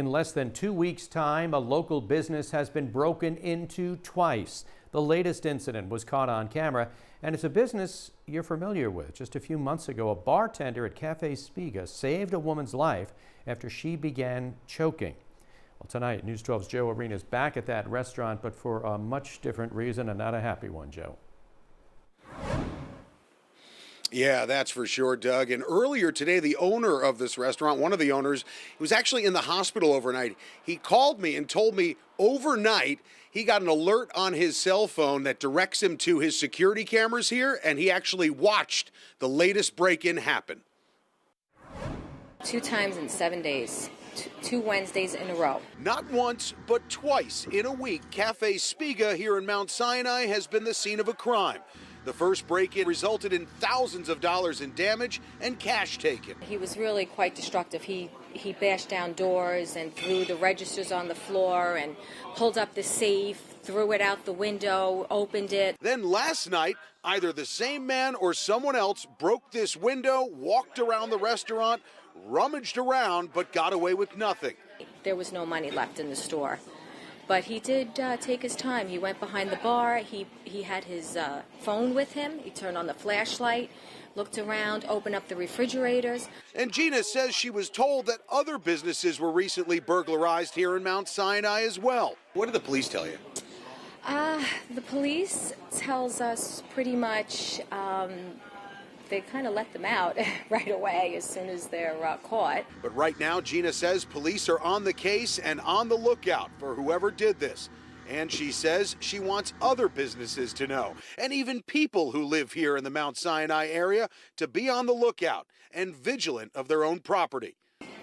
In less than 2 weeks' time, a local business has been broken into twice. The latest incident was caught on camera, and it's a business you're familiar with. Just a few months ago, a bartender at Cafe Spiga saved a woman's life after she began choking. Well, tonight, News 12's Joe Arena is back at that restaurant, but for a much different reason and not a happy one, Joe. Yeah, that's for sure, Doug. And earlier today, the owner of this restaurant, one of the owners, he was actually in the hospital overnight. He called me and told me overnight he got an alert on his cell phone that directs him to his security cameras here, and he actually watched the latest break-in happen. 2 times in 7 days. Two Wednesdays in a row. Not once, but twice in a week, Cafe Spiga here in Mount Sinai has been the scene of a crime. The first break-in resulted in thousands of dollars in damage and cash taken. He was really quite destructive. He bashed down doors and threw the registers on the floor and pulled up the safe, threw it out the window, opened it. Then last night, either the same man or someone else broke this window, walked around the restaurant, rummaged around, but got away with nothing. There was no money left in the store. But he did take his time. He went behind the bar. He had his phone with him. He turned on the flashlight, looked around, opened up the refrigerators. And Gina says she was told that other businesses were recently burglarized here in Mount Sinai as well. What did the police tell you? The police tells us pretty much they kind of let them out right away as soon as they're caught. But right now, Gina says police are on the case and on the lookout for whoever did this. And she says she wants other businesses to know, and even people who live here in the Mount Sinai area, to be on the lookout and vigilant of their own property.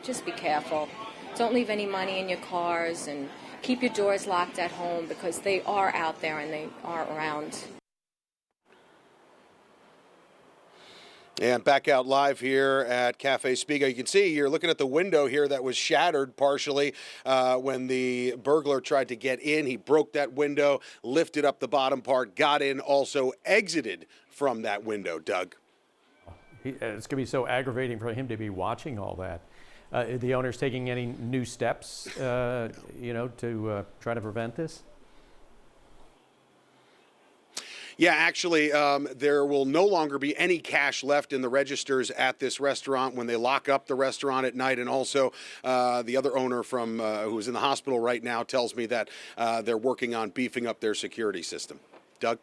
Just be careful. Don't leave any money in your cars, and keep your doors locked at home because they are out there and they are around. And back out live here at Cafe Spiga. You can see you're looking at the window here that was shattered partially when the burglar tried to get in. He broke that window, lifted up the bottom part, got in, also exited from that window, Doug. It's going to be so aggravating for him to be watching all that. The owner's taking any new steps, to try to prevent this? Yeah, actually, there will no longer be any cash left in the registers at this restaurant when they lock up the restaurant at night. And also, the other owner from who's in the hospital right now tells me that they're working on beefing up their security system. Doug?